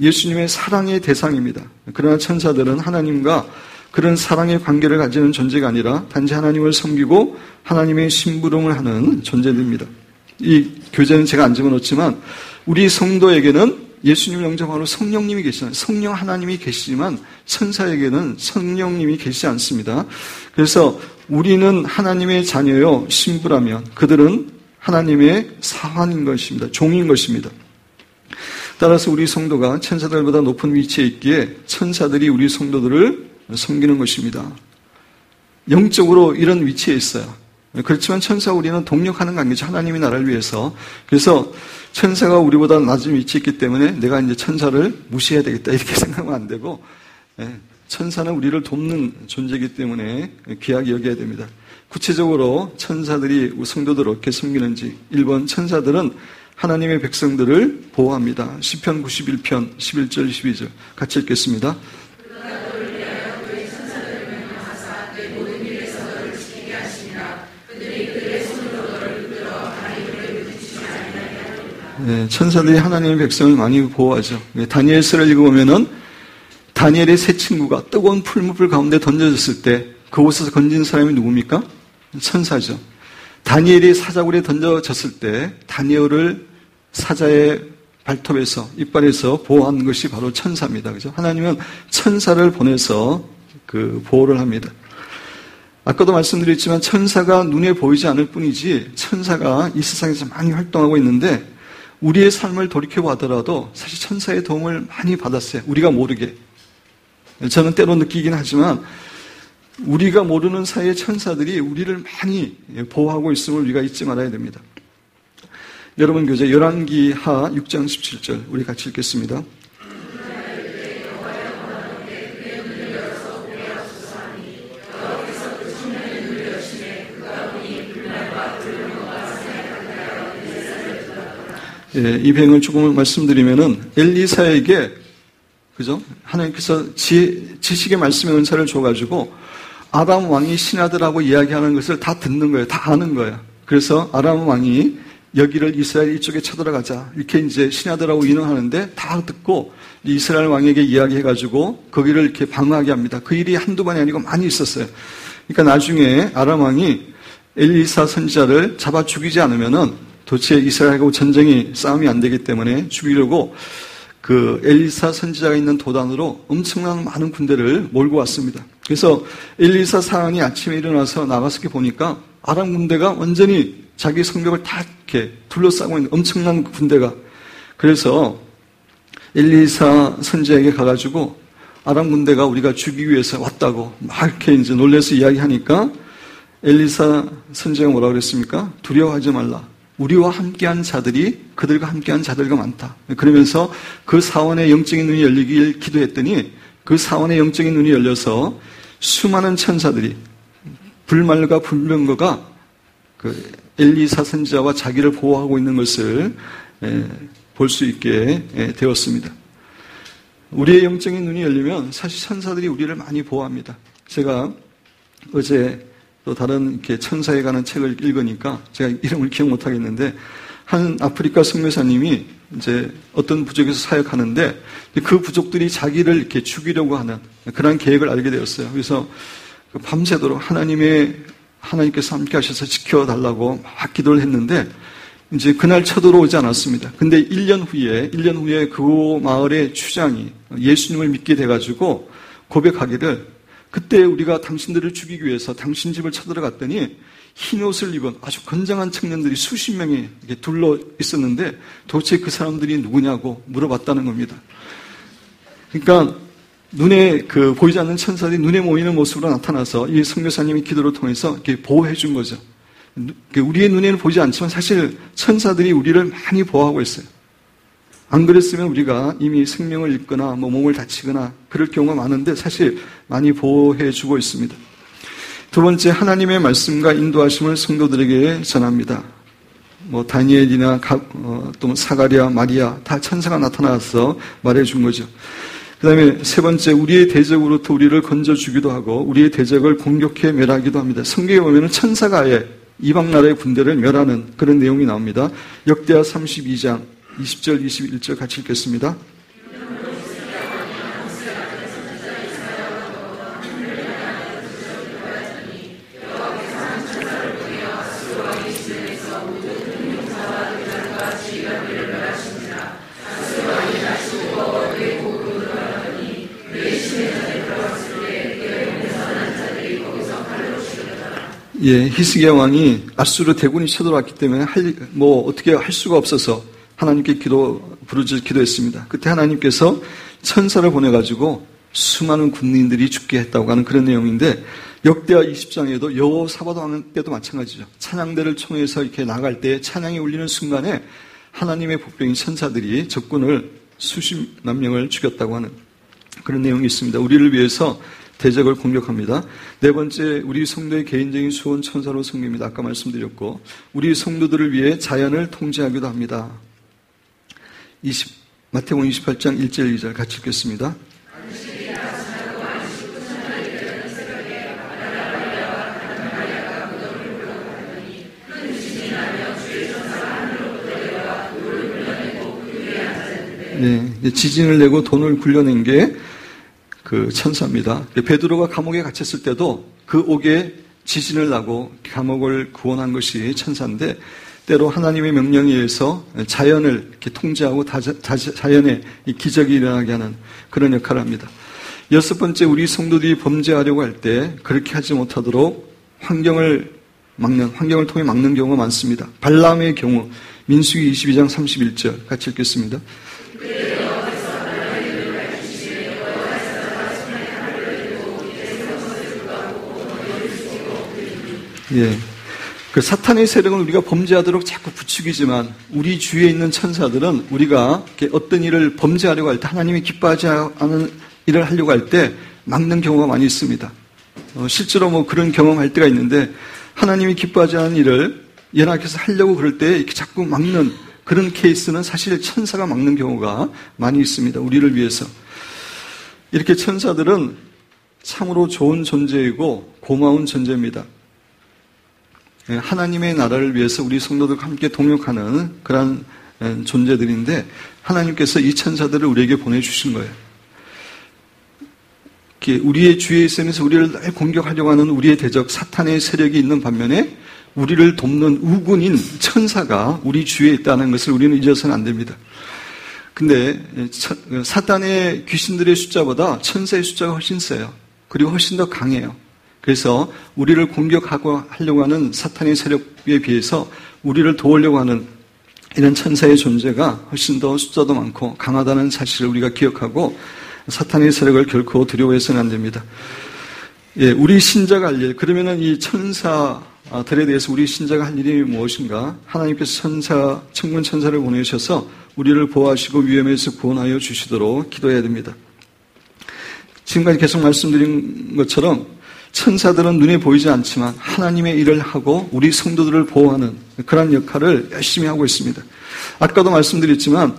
예수님의 사랑의 대상입니다. 그러나 천사들은 하나님과 그런 사랑의 관계를 가지는 존재가 아니라 단지 하나님을 섬기고 하나님의 심부름을 하는 존재들입니다. 이 교재는 제가 안 집어넣었지만 우리 성도에게는 예수님 영접하러 성령님이 계시잖아요. 성령 하나님이 계시지만 천사에게는 성령님이 계시지 않습니다. 그래서 우리는 하나님의 자녀요 신부라면 그들은 하나님의 사환인 것입니다. 종인 것입니다. 따라서 우리 성도가 천사들보다 높은 위치에 있기에 천사들이 우리 성도들을 섬기는 것입니다. 영적으로 이런 위치에 있어요. 그렇지만 천사와 우리는 동력하는 관계죠. 하나님의 나라를 위해서. 그래서 천사가 우리보다 낮은 위치에 있기 때문에 내가 이제 천사를 무시해야 되겠다 이렇게 생각하면 안 되고 천사는 우리를 돕는 존재이기 때문에 귀하게 여겨야 됩니다. 구체적으로 천사들이 성도들을 어떻게 섬기는지 1번 천사들은 하나님의 백성들을 보호합니다. 시편 91편 11절 12절 같이 읽겠습니다. 네, 천사들이 하나님의 백성을 많이 보호하죠. 다니엘서를 읽어보면은 다니엘의 세 친구가 뜨거운 풀무불 가운데 던져졌을 때 그곳에서 건진 사람이 누굽니까? 천사죠. 다니엘이 사자굴에 던져졌을 때 다니엘을 사자의 발톱에서 이빨에서 보호하는 것이 바로 천사입니다. 그죠? 하나님은 천사를 보내서 그 보호를 합니다. 아까도 말씀드렸지만 천사가 눈에 보이지 않을 뿐이지 천사가 이 세상에서 많이 활동하고 있는데 우리의 삶을 돌이켜보더라도 사실 천사의 도움을 많이 받았어요. 우리가 모르게. 저는 때로 느끼긴 하지만 우리가 모르는 사이에 천사들이 우리를 많이 보호하고 있음을 우리가 잊지 말아야 됩니다. 여러분 교재 열왕기하 6장 17절 우리 같이 읽겠습니다. 예, 이 배경을 조금 말씀드리면은 엘리사에게 그죠? 하나님께서 지식의 말씀의 은사를 줘가지고 아람 왕이 신하들하고 이야기하는 것을 다 듣는 거예요. 다 아는 거예요. 그래서 아람 왕이 여기를 이스라엘 이쪽에 쳐들어가자 이렇게 이제 신하들하고 인원하는데 다 듣고 이스라엘 왕에게 이야기해가지고 거기를 이렇게 방어하게 합니다. 그 일이 한두 번이 아니고 많이 있었어요. 그러니까 나중에 아람 왕이 엘리사 선지자를 잡아 죽이지 않으면은 도대체 이스라엘하고 전쟁이 싸움이 안 되기 때문에 죽이려고 그 엘리사 선지자가 있는 도단으로 엄청난 많은 군대를 몰고 왔습니다. 그래서 엘리사 사환이 아침에 일어나서 나가서 보니까 아람 군대가 완전히 자기 성벽을 다 이렇게 둘러싸고 있는 엄청난 군대가. 그래서 엘리사 선지자에게 가가지고 아람 군대가 우리가 죽이기 위해서 왔다고 막 이렇게 이제 놀래서 이야기하니까 엘리사 선지자가 뭐라 그랬습니까? 두려워하지 말라. 우리와 함께한 자들이 그들과 함께한 자들과 많다. 그러면서 그 사원의 영적인 눈이 열리길 기도했더니 그 사원의 영적인 눈이 열려서 수많은 천사들이 불말과 불병거가 그 엘리사 선지자와 자기를 보호하고 있는 것을 볼 수 있게 되었습니다. 우리의 영적인 눈이 열리면 사실 천사들이 우리를 많이 보호합니다. 제가 어제 또 다른 이렇게 천사에 관한 책을 읽으니까 제가 이름을 기억 못 하겠는데 한 아프리카 선교사님이 이제 어떤 부족에서 사역하는데 그 부족들이 자기를 이렇게 죽이려고 하는 그런 계획을 알게 되었어요. 그래서 밤새도록 하나님께서 함께 하셔서 지켜달라고 막 기도를 했는데 이제 그날 쳐들어오지 않았습니다. 근데 1년 후에 그 마을의 추장이 예수님을 믿게 돼가지고 고백하기를 그때 우리가 당신들을 죽이기 위해서 당신 집을 쳐들어갔더니 흰 옷을 입은 아주 건장한 청년들이 수십 명이 이렇게 둘러 있었는데 도대체 그 사람들이 누구냐고 물어봤다는 겁니다. 그러니까 눈에 보이지 않는 천사들이 눈에 보이는 모습으로 나타나서 이 선교사님의 기도를 통해서 이렇게 보호해 준 거죠. 우리의 눈에는 보이지 않지만 사실 천사들이 우리를 많이 보호하고 있어요. 안 그랬으면 우리가 이미 생명을 잃거나 몸을 다치거나 그럴 경우가 많은데 사실 많이 보호해 주고 있습니다. 두 번째, 하나님의 말씀과 인도하심을 성도들에게 전합니다. 다니엘이나 또 사가랴, 마리아 다 천사가 나타나서 말해 준 거죠. 그 다음에 세 번째, 우리의 대적으로부터 우리를 건져주기도 하고 우리의 대적을 공격해 멸하기도 합니다. 성경에 보면 천사가 아예 이방 나라의 군대를 멸하는 그런 내용이 나옵니다. 역대하 32장 20절, 21절 같이 읽겠습니다. 예, 히스기야 왕이 아수르 대군이 쳐들어왔기 때문에 어떻게 할 수가 없어서 하나님께 기도했습니다. 그때 하나님께서 천사를 보내가지고 수많은 군인들이 죽게 했다고 하는 그런 내용인데, 역대하 20장에도 여호사밧 왕 때도 마찬가지죠. 찬양대를 총해서 이렇게 나갈 때 찬양이 울리는 순간에 하나님의 복병인 천사들이 적군을 수십만 명을 죽였다고 하는 그런 내용이 있습니다. 우리를 위해서 대적을 공격합니다. 네 번째, 우리 성도의 개인적인 수원 천사로 섬깁니다. 아까 말씀드렸고, 우리 성도들을 위해 자연을 통제하기도 합니다. 마태복음 28장 1절 2절 같이 읽겠습니다. 네, 지진을 내고 돈을 굴려낸 게 천사입니다. 베드로가 감옥에 갇혔을 때도 그 옥에 지진을 나고 감옥을 구원한 것이 천사인데, 때로 하나님의 명령에 의해서 자연을 이렇게 통제하고 자연의 기적이 일어나게 하는 그런 역할을 합니다. 여섯 번째, 우리 성도들이 범죄하려고 할 때 그렇게 하지 못하도록 환경을 통해 막는 경우가 많습니다. 발람의 경우 민수기 22장 31절 같이 읽겠습니다. 예. 사탄의 세력은 우리가 범죄하도록 자꾸 부추기지만, 우리 주위에 있는 천사들은 우리가 어떤 일을 범죄하려고 할 때, 하나님이 기뻐하지 않은 일을 하려고 할 때 막는 경우가 많이 있습니다. 실제로 그런 경험할 때가 있는데, 하나님이 기뻐하지 않은 일을 연합해서 하려고 그럴 때 이렇게 자꾸 막는 그런 케이스는 사실 천사가 막는 경우가 많이 있습니다. 우리를 위해서. 이렇게 천사들은 참으로 좋은 존재이고 고마운 존재입니다. 하나님의 나라를 위해서 우리 성도들과 함께 동역하는 그런 존재들인데, 하나님께서 이 천사들을 우리에게 보내주신 거예요. 우리의 주위에 있으면서 우리를 늘 공격하려고 하는 우리의 대적 사탄의 세력이 있는 반면에, 우리를 돕는 우군인 천사가 우리 주위에 있다는 것을 우리는 잊어서는 안 됩니다. 근데 사탄의 귀신들의 숫자보다 천사의 숫자가 훨씬 세요. 그리고 훨씬 더 강해요. 그래서 우리를 공격하고 하려고 하는 사탄의 세력에 비해서 우리를 도우려고 하는 이런 천사의 존재가 훨씬 더 숫자도 많고 강하다는 사실을 우리가 기억하고, 사탄의 세력을 결코 두려워해서는 안 됩니다. 예, 우리 신자가 할 일, 그러면은 이 천사들에 대해서 우리 신자가 할 일이 무엇인가? 하나님께서 천군 천사를 보내셔서 우리를 보호하시고 위험에서 구원하여 주시도록 기도해야 됩니다. 지금까지 계속 말씀드린 것처럼 천사들은 눈에 보이지 않지만 하나님의 일을 하고 우리 성도들을 보호하는 그런 역할을 열심히 하고 있습니다. 아까도 말씀드렸지만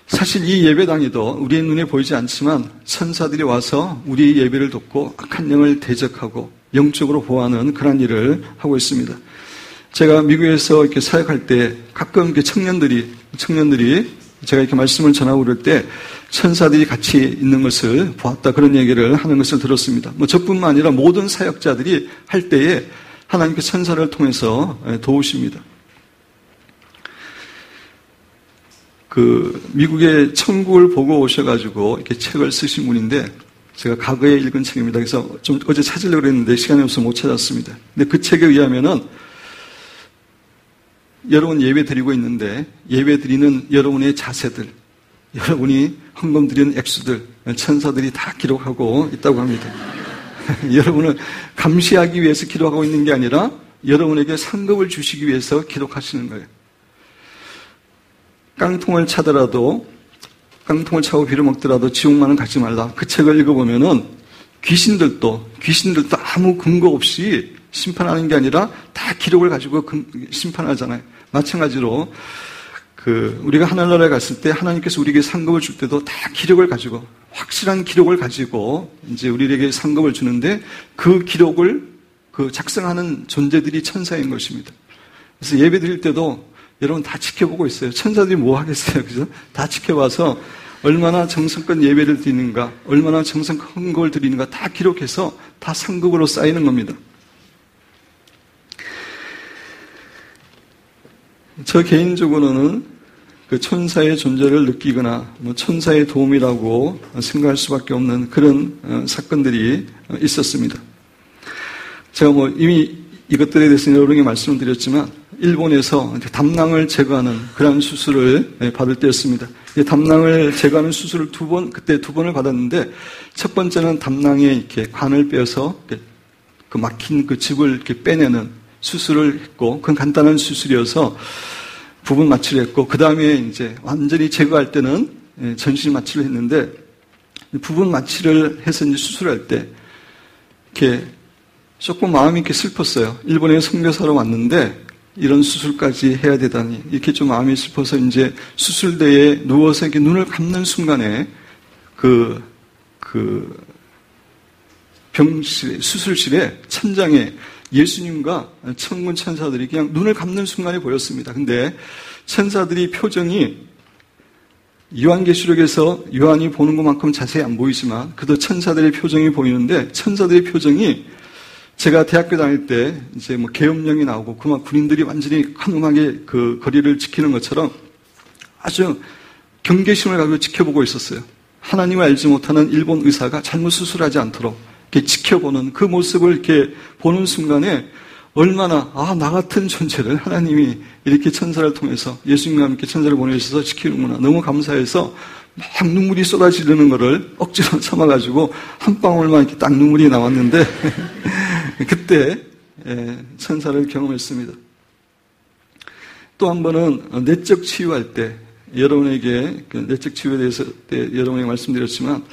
사실 이 예배당에도 우리의 눈에 보이지 않지만 천사들이 와서 우리의 예배를 돕고 악한 영을 대적하고 영적으로 보호하는 그런 일을 하고 있습니다. 제가 미국에서 이렇게 사역할 때 가끔 이렇게 청년들이 제가 이렇게 말씀을 전하고 그럴 때 천사들이 같이 있는 것을 보았다, 그런 얘기를 하는 것을 들었습니다. 저뿐만 아니라 모든 사역자들이 할 때에 하나님께서 천사를 통해서 도우십니다. 미국의 천국을 보고 오셔가지고 이렇게 책을 쓰신 분인데, 제가 과거에 읽은 책입니다. 그래서 좀 어제 찾으려고 했는데 시간이 없어서 못 찾았습니다. 근데 그 책에 의하면은 여러분 예배 드리고 있는데, 예배 드리는 여러분의 자세들, 여러분이 헌금 드리는 액수들, 천사들이 다 기록하고 있다고 합니다. 여러분을 감시하기 위해서 기록하고 있는 게 아니라 여러분에게 상급을 주시기 위해서 기록하시는 거예요. 깡통을 차더라도, 깡통을 차고 비를 먹더라도 지옥만은 가지 말라. 그 책을 읽어보면은 귀신들도 아무 근거 없이 심판하는 게 아니라 다 기록을 가지고 심판하잖아요. 마찬가지로 우리가 하늘나라에 갔을 때 하나님께서 우리에게 상급을 줄 때도 다 기록을 가지고, 확실한 기록을 가지고 이제 우리에게 상급을 주는데, 그 기록을 작성하는 존재들이 천사인 것입니다. 그래서 예배 드릴 때도 여러분 다 지켜보고 있어요. 천사들이 뭐 하겠어요, 그죠? 다 지켜봐서 얼마나 정성껏 예배를 드리는가, 얼마나 정성껏 헌금을 드리는가 다 기록해서 다 상급으로 쌓이는 겁니다. 저 개인적으로는 그 천사의 존재를 느끼거나 천사의 도움이라고 생각할 수밖에 없는 그런 사건들이 있었습니다. 제가 이미 이것들에 대해서 여러 개 말씀을 드렸지만, 일본에서 담낭을 제거하는 그런 수술을 받을 때였습니다. 담낭을 제거하는 수술을 그때 두 번을 받았는데, 첫 번째는 담낭에 이렇게 관을 빼서 그 막힌 그 즙을 이렇게 빼내는 수술을 했고, 그건 간단한 수술이어서 부분 마취를 했고, 그 다음에 이제 완전히 제거할 때는 전신 마취를 했는데, 부분 마취를 해서 이제 수술할 때 이렇게 조금 마음이 이렇게 슬펐어요. 일본에 선교사로 왔는데 이런 수술까지 해야 되다니, 이렇게 좀 마음이 슬퍼서 이제 수술대에 누워서 이렇게 눈을 감는 순간에 수술실에 천장에 예수님과 천군 천사들이 그냥 눈을 감는 순간에 보였습니다. 근데 천사들이 표정이 요한계시록에서 요한이 보는 것만큼 자세히 안 보이지만 그도 천사들의 표정이 보이는데, 천사들의 표정이 제가 대학교 다닐 때 이제 계엄령이 나오고 그만 군인들이 완전히 한음하게 그 거리를 지키는 것처럼 아주 경계심을 가지고 지켜보고 있었어요. 하나님을 알지 못하는 일본 의사가 잘못 수술하지 않도록 이렇게 지켜보는 그 모습을 이렇게 보는 순간에 얼마나, 나 같은 존재를 하나님이 이렇게 천사를 통해서 예수님과 함께 천사를 보내주셔서 지키는구나. 너무 감사해서 막 눈물이 쏟아지는 거를 억지로 참아가지고 한 방울만 이렇게 딱 눈물이 나왔는데 그때 천사를 경험했습니다. 또 한 번은 내적 치유할 때, 여러분에게 내적 치유에 대해서 여러분에게 말씀드렸지만,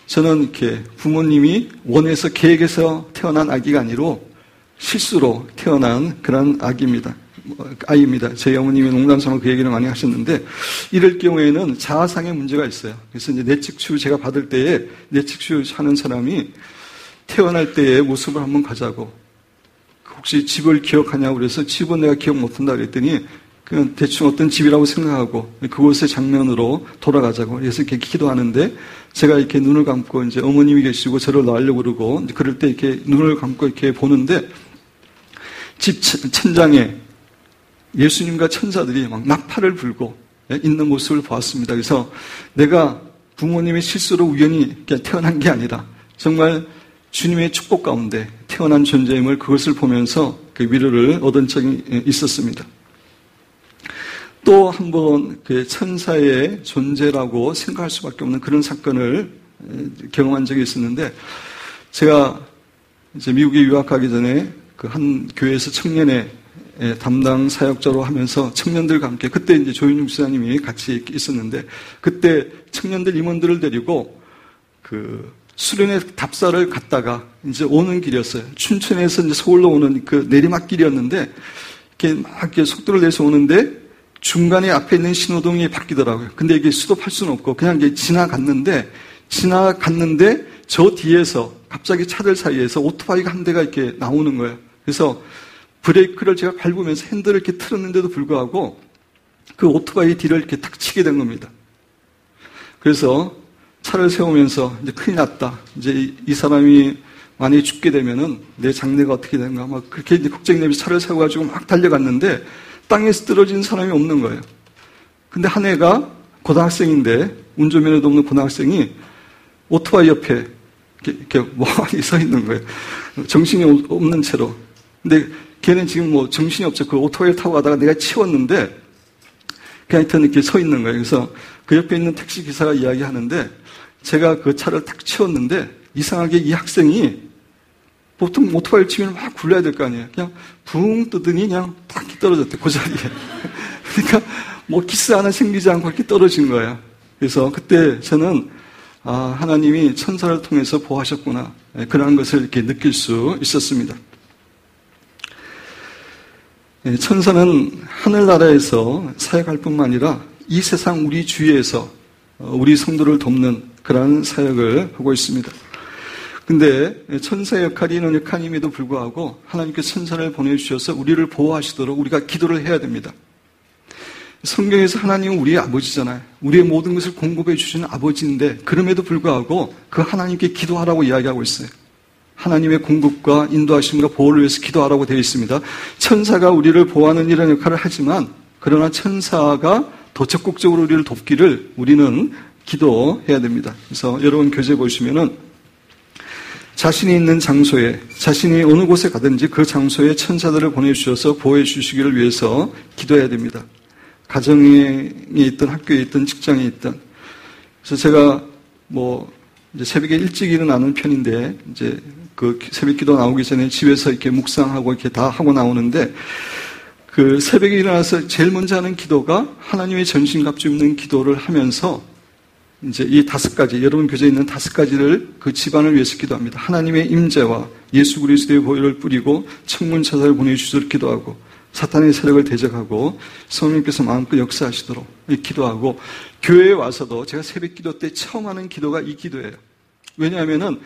저는 이렇게 부모님이 원해서 계획해서 태어난 아기가 아니고 실수로 태어난 그런 아이입니다. 저희 어머님이 농담삼아 그 얘기를 많이 하셨는데, 이럴 경우에는 자아상의 문제가 있어요. 그래서 이제 내적 치유 제가 받을 때에 내적 치유 하는 사람이 태어날 때의 모습을 한번 가자고, 혹시 집을 기억하냐고 그래서 집은 내가 기억 못한다 그랬더니 그냥 대충 어떤 집이라고 생각하고 그곳의 장면으로 돌아가자고. 그래서 이렇게 기도하는데, 제가 이렇게 눈을 감고 이제 어머님이 계시고 저를 놔려고 그러고, 그럴 때 이렇게 눈을 감고 이렇게 보는데, 집 천장에 예수님과 천사들이 막 나팔을 불고 있는 모습을 보았습니다. 그래서 내가 부모님의 실수로 우연히 태어난 게 아니라 정말 주님의 축복 가운데 태어난 존재임을, 그것을 보면서 그 위로를 얻은 적이 있었습니다. 또 한 번 그 천사의 존재라고 생각할 수밖에 없는 그런 사건을 경험한 적이 있었는데, 제가 이제 미국에 유학하기 전에 그 한 교회에서 청년의 담당 사역자로 하면서 청년들과 함께, 그때 이제 조윤중 지사님이 같이 있었는데, 그때 청년들 임원들을 데리고 그 수련회 답사를 갔다가 이제 오는 길이었어요. 춘천에서 이제 서울로 오는 그 내리막길이었는데, 이렇게 막 이렇게 속도를 내서 오는데 중간에 앞에 있는 신호등이 바뀌더라고요. 근데 이게 스톱할 수는 없고 그냥 이게 지나갔는데 저 뒤에서 갑자기 차들 사이에서 오토바이가 한 대가 이렇게 나오는 거예요. 그래서 브레이크를 제가 밟으면서 핸들을 이렇게 틀었는데도 불구하고 그 오토바이 뒤를 이렇게 탁 치게 된 겁니다. 그래서 차를 세우면서 이제 큰일 났다. 이제 이 사람이 만약에 죽게 되면은 내 장래가 어떻게 되는가 막 그렇게 이제 걱정이 되면서 차를 세워가지고 막 달려갔는데 땅에서 떨어진 사람이 없는 거예요. 근데 한 애가 고등학생인데 운전면허도 없는 고등학생이 오토바이 옆에 이렇게 멍하니 서 있는 거예요. 정신이 없는 채로. 근데 걔는 지금 뭐 정신이 없죠. 그 오토바이를 타고 가다가 내가 치웠는데 그냥 하여튼 이렇게 서 있는 거예요. 그래서 그 옆에 있는 택시 기사가 이야기하는데 제가 그 차를 딱 치웠는데 이상하게 이 학생이 보통 오토바이를 치면 막 굴러야 될 거 아니에요. 그냥 붕 뜨더니 그냥 딱 떨어졌대, 그 자리에. 그러니까 뭐 키스 하나 생기지 않고 이렇게 떨어진 거예요. 그래서 그때 저는 하나님이 천사를 통해서 보호하셨구나, 그런 것을 이렇게 느낄 수 있었습니다. 천사는 하늘나라에서 사역할 뿐만 아니라 이 세상 우리 주위에서 우리 성도를 돕는 그런 사역을 하고 있습니다. 근데 천사의 역할이 이런 역할임에도 불구하고 하나님께서 천사를 보내주셔서 우리를 보호하시도록 우리가 기도를 해야 됩니다. 성경에서 하나님은 우리의 아버지잖아요. 우리의 모든 것을 공급해 주시는 아버지인데 그럼에도 불구하고 그 하나님께 기도하라고 이야기하고 있어요. 하나님의 공급과 인도하심과 보호를 위해서 기도하라고 되어 있습니다. 천사가 우리를 보호하는 이런 역할을 하지만 그러나 천사가 더 적극적으로 우리를 돕기를 우리는 기도해야 됩니다. 그래서 여러분 교재 보시면은 자신이 있는 장소에, 자신이 어느 곳에 가든지 그 장소에 천사들을 보내주셔서 보호해 주시기를 위해서 기도해야 됩니다. 가정에 있든 학교에 있든 직장에 있든. 그래서 제가 이제 새벽에 일찍 일어나는 편인데, 이제 그 새벽 기도 나오기 전에 집에서 이렇게 묵상하고 이렇게 다 하고 나오는데, 그 새벽에 일어나서 제일 먼저 하는 기도가 하나님의 전신갑주 입는 기도를 하면서 이제 이 5가지, 여러분 교재에 있는 5가지를 그 집안을 위해서 기도합니다. 하나님의 임재와 예수 그리스도의 보혈을 뿌리고 천문천사를 보내주시도록 기도하고 사탄의 세력을 대적하고 성령께서 마음껏 역사하시도록 기도하고, 교회에 와서도 제가 새벽 기도 때 처음 하는 기도가 이 기도예요. 왜냐하면은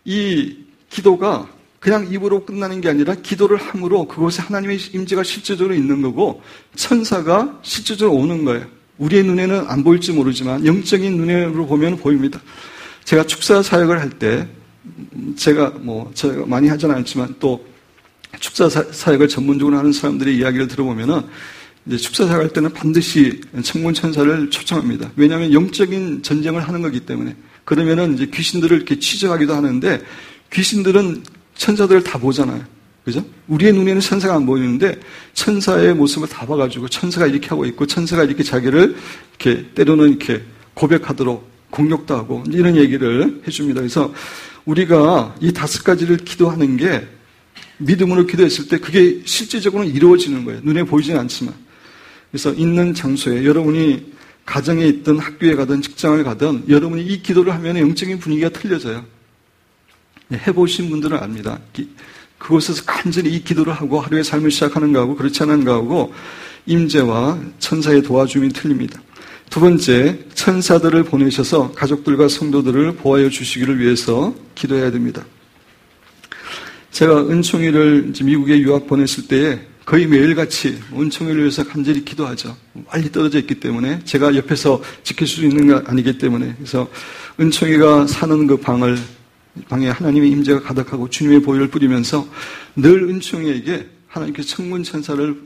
이 기도가 그냥 입으로 끝나는 게 아니라 기도를 함으로 그곳에 하나님의 임재가 실제적으로 있는 거고 천사가 실제적으로 오는 거예요. 우리의 눈에는 안 보일지 모르지만 영적인 눈으로 보면 보입니다. 제가 축사 사역을 할 때 제가 많이 하진 않지만 또 축사 사역을 전문적으로 하는 사람들의 이야기를 들어보면은 이제 축사 사역할 때는 반드시 천문천사를 초청합니다. 왜냐하면 영적인 전쟁을 하는 거기 때문에. 그러면은 이제 귀신들을 이렇게 취적하기도 하는데 귀신들은 천사들을 다 보잖아요. 그죠? 우리의 눈에는 천사가 안 보이는데 천사의 모습을 다 봐가지고 천사가 이렇게 하고 있고 천사가 이렇게 자기를 이렇게 때로는 이렇게 고백하도록 공격도 하고 이런 얘기를 해줍니다. 그래서 우리가 이 5가지를 기도하는 게 믿음으로 기도했을 때 그게 실제적으로는 이루어지는 거예요. 눈에 보이지는 않지만. 그래서 있는 장소에 여러분이 가정에 있든 학교에 가든 직장을 가든 여러분이 이 기도를 하면 영적인 분위기가 틀려져요. 해보신 분들은 압니다. 그곳에서 간절히 이 기도를 하고 하루의 삶을 시작하는 거하고 그렇지 않은 거하고 임재와 천사의 도와줌이 틀립니다. 2번째, 천사들을 보내셔서 가족들과 성도들을 보호하여 주시기를 위해서 기도해야 됩니다. 제가 은총이를 미국에 유학 보냈을 때에 거의 매일같이 은총이를 위해서 간절히 기도하죠. 빨리 떨어져 있기 때문에 제가 옆에서 지킬 수 있는 게 아니기 때문에. 그래서 은총이가 사는 그 방에 하나님의 임재가 가득하고 주님의 보혈을 뿌리면서 늘 은총이에게 하나님께서 천문천사를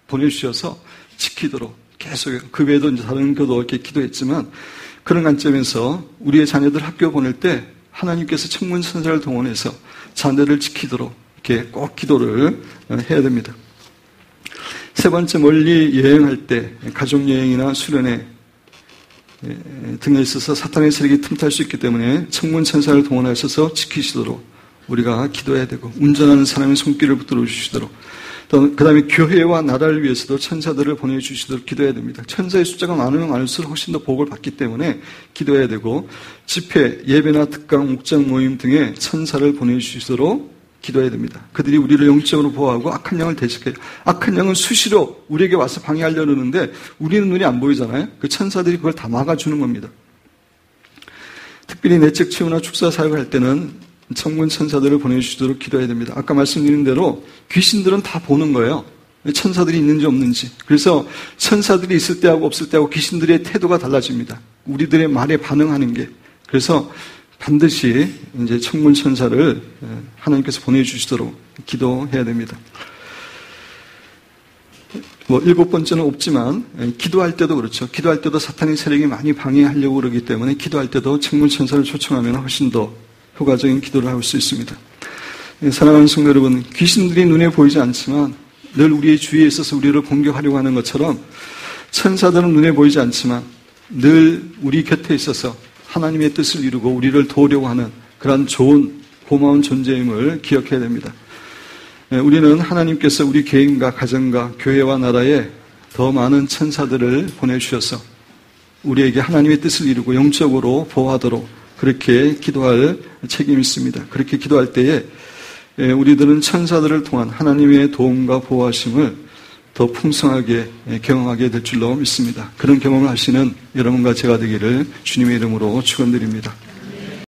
보내주셔서 지키도록 계속, 그 외에도 이제 다른 교도 이렇게 기도했지만 그런 관점에서 우리의 자녀들 학교 보낼 때 하나님께서 천문천사를 동원해서 자녀를 지키도록 이렇게 꼭 기도를 해야 됩니다. 3번째, 멀리 여행할 때 가족여행이나 수련회 등에 있어서 사탄의 세력이 틈탈 수 있기 때문에 천문천사를 동원하셔서 지키시도록 우리가 기도해야 되고 운전하는 사람의 손길을 붙들어 주시도록 또 그다음에 교회와 나라를 위해서도 천사들을 보내주시도록 기도해야 됩니다. 천사의 숫자가 많으면 많을수록 훨씬 더 복을 받기 때문에 기도해야 되고 집회, 예배나 특강, 목장 모임 등에 천사를 보내주시도록 기도해야 됩니다. 그들이 우리를 영적으로 보호하고 악한 영을 대적해요. 악한 영은 수시로 우리에게 와서 방해하려고 하는데 우리는 눈이 안 보이잖아요. 그 천사들이 그걸 다 막아주는 겁니다. 특별히 내적 치유나 축사 사역을 할 때는 천문 천사들을 보내주시도록 기도해야 됩니다. 아까 말씀드린 대로 귀신들은 다 보는 거예요. 천사들이 있는지 없는지. 그래서 천사들이 있을 때하고 없을 때하고 귀신들의 태도가 달라집니다. 우리들의 말에 반응하는 게. 그래서 반드시 이제 천문 천사를 하나님께서 보내주시도록 기도해야 됩니다. 7번째는 없지만 기도할 때도 그렇죠. 기도할 때도 사탄의 세력이 많이 방해하려고 그러기 때문에 기도할 때도 천문 천사를 초청하면 훨씬 더 효과적인 기도를 할 수 있습니다. 사랑하는 성도 여러분, 귀신들이 눈에 보이지 않지만 늘 우리의 주위에 있어서 우리를 공격하려고 하는 것처럼 천사들은 눈에 보이지 않지만 늘 우리 곁에 있어서 하나님의 뜻을 이루고 우리를 도우려고 하는 그런 좋은 고마운 존재임을 기억해야 됩니다. 우리는 하나님께서 우리 개인과 가정과 교회와 나라에 더 많은 천사들을 보내주셔서 우리에게 하나님의 뜻을 이루고 영적으로 보호하도록 그렇게 기도할 책임이 있습니다. 그렇게 기도할 때에 우리들은 천사들을 통한 하나님의 도움과 보호하심을 더 풍성하게 경험하게 될 줄로 믿습니다. 그런 경험을 하시는 여러분과 제가 되기를 주님의 이름으로 축원드립니다.